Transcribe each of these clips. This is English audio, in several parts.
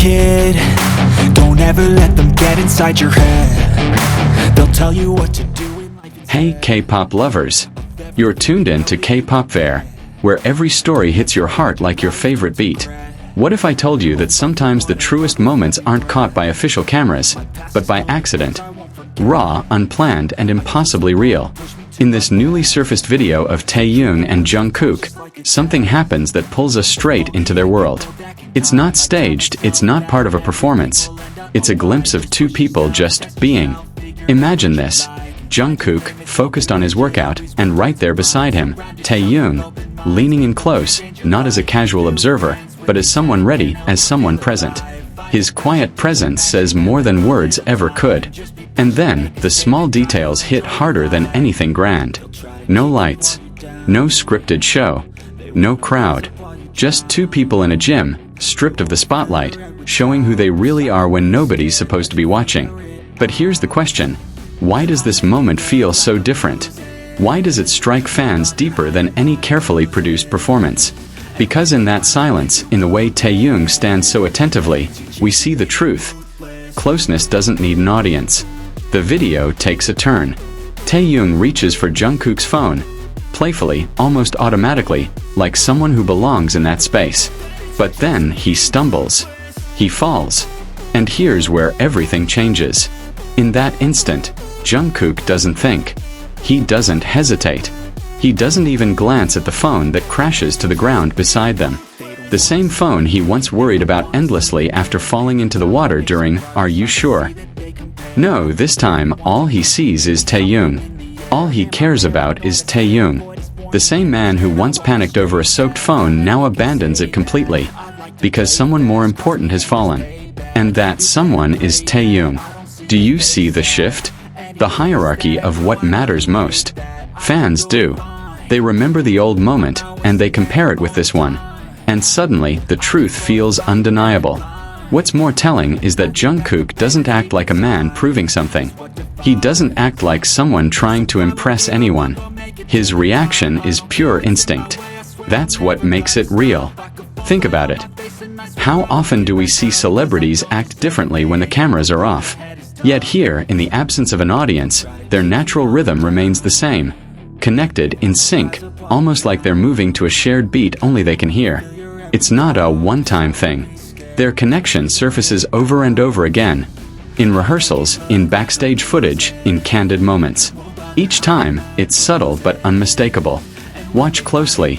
kid. Don't ever let them get inside your head. They'll tell you what to do in life. Hey K-pop lovers, you're tuned in to K-pop Fair, where every story hits your heart like your favorite beat. What if I told you that sometimes the truest moments aren't caught by official cameras, but by accident? Raw, unplanned, and impossibly real. In this newly surfaced video of Taehyung and Jungkook, something happens that pulls us straight into their world. It's not staged, it's not part of a performance. It's a glimpse of two people just being. Imagine this. Jungkook, focused on his workout, and right there beside him, Taehyung, leaning in close, not as a casual observer, but as someone ready, as someone present. His quiet presence says more than words ever could. And then, the small details hit harder than anything grand. No lights. No scripted show. No crowd. Just two people in a gym, stripped of the spotlight, showing who they really are when nobody's supposed to be watching. But here's the question. Why does this moment feel so different? Why does it strike fans deeper than any carefully produced performance? Because in that silence, in the way Taehyung stands so attentively, we see the truth. Closeness doesn't need an audience. The video takes a turn. Taehyung reaches for Jungkook's phone, playfully, almost automatically, like someone who belongs in that space. But then he stumbles. He falls. And here's where everything changes. In that instant, Jungkook doesn't think. He doesn't hesitate. He doesn't even glance at the phone that crashes to the ground beside them. The same phone he once worried about endlessly after falling into the water during Are You Sure? No, this time all he sees is Taehyung. All he cares about is Taehyung. The same man who once panicked over a soaked phone now abandons it completely. Because someone more important has fallen. And that someone is Taehyung. Do you see the shift? The hierarchy of what matters most. Fans do. They remember the old moment, and they compare it with this one. And suddenly, the truth feels undeniable. What's more telling is that Jungkook doesn't act like a man proving something. He doesn't act like someone trying to impress anyone. His reaction is pure instinct. That's what makes it real. Think about it. How often do we see celebrities act differently when the cameras are off? Yet here, in the absence of an audience, their natural rhythm remains the same. Connected, in sync, almost like they're moving to a shared beat only they can hear. It's not a one-time thing. Their connection surfaces over and over again. In rehearsals, in backstage footage, in candid moments. Each time, it's subtle but unmistakable. Watch closely.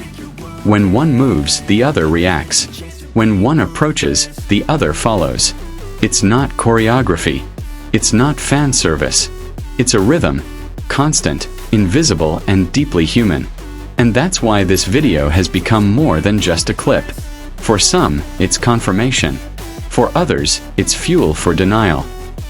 When one moves, the other reacts. When one approaches, the other follows. It's not choreography. It's not fan service. It's a rhythm. Constant, invisible, and deeply human. And that's why this video has become more than just a clip. For some, it's confirmation. For others, it's fuel for denial.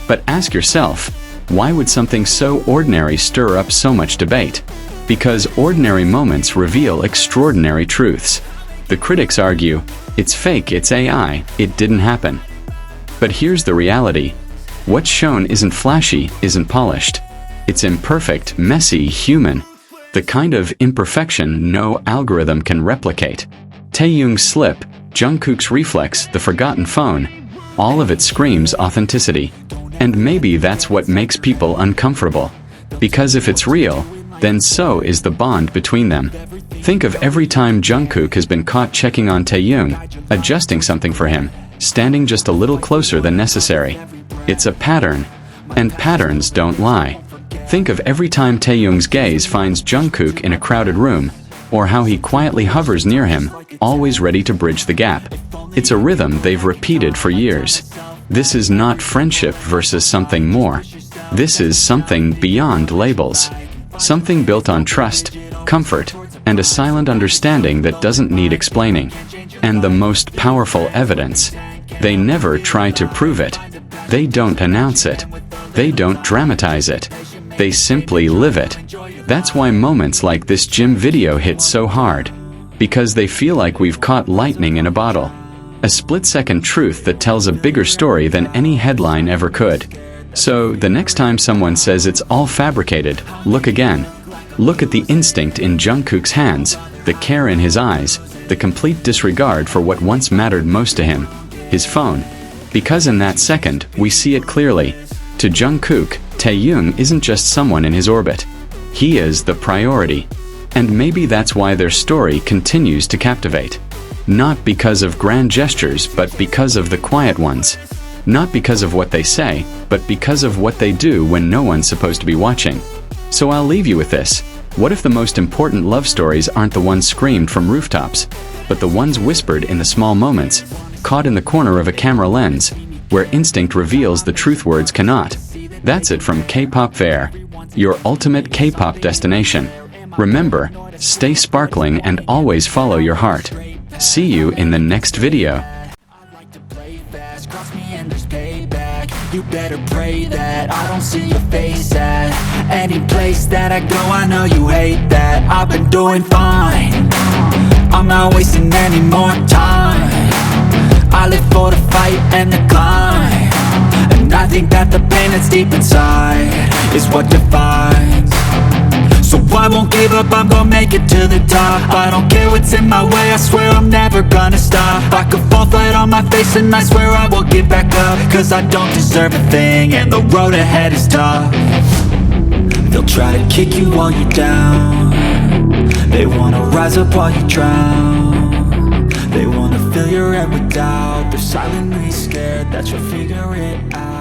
But ask yourself, why would something so ordinary stir up so much debate? Because ordinary moments reveal extraordinary truths. The critics argue, it's fake, it's AI, it didn't happen. But here's the reality. What's shown isn't flashy, isn't polished. It's imperfect, messy, human. The kind of imperfection no algorithm can replicate. Taehyung's slip, Jungkook's reflex, the forgotten phone, all of it screams authenticity. And maybe that's what makes people uncomfortable. Because if it's real, then so is the bond between them. Think of every time Jungkook has been caught checking on Taehyung, adjusting something for him, standing just a little closer than necessary. It's a pattern. And patterns don't lie. Think of every time Taehyung's gaze finds Jungkook in a crowded room, or how he quietly hovers near him, always ready to bridge the gap. It's a rhythm they've repeated for years. This is not friendship versus something more. This is something beyond labels. Something built on trust, comfort, and a silent understanding that doesn't need explaining. And the most powerful evidence. They never try to prove it. They don't announce it. They don't dramatize it. They simply live it. That's why moments like this gym video hit so hard. Because they feel like we've caught lightning in a bottle. A split-second truth that tells a bigger story than any headline ever could. So, the next time someone says it's all fabricated, look again. Look at the instinct in Jungkook's hands, the care in his eyes, the complete disregard for what once mattered most to him. His phone. Because in that second, we see it clearly. To Jungkook, Taehyung isn't just someone in his orbit. He is the priority. And maybe that's why their story continues to captivate. Not because of grand gestures, but because of the quiet ones. Not because of what they say, but because of what they do when no one's supposed to be watching. So I'll leave you with this. What if the most important love stories aren't the ones screamed from rooftops, but the ones whispered in the small moments, caught in the corner of a camera lens, where instinct reveals the truth words cannot? That's it from K-pop Fair, your ultimate K-pop destination. Remember, stay sparkling and always follow your heart. See you in the next video. You better pray that I don't see your face at any place that I go. I know you hate that. I've been doing fine. I'm not wasting any more time. I live for the fight and the climb, and I think that the pain that's deep inside is what defines. So I won't give up, I'm gonna make it to the top. I don't care what's in my way, I swear I'm never gonna stop. I could fall flat on my face and I swear I will get back up, cause I don't deserve a thing and the road ahead is tough. They'll try to kick you while you're down. They wanna rise up while you drown. They wanna fill your head with doubt. They're silently scared that you'll figure it out.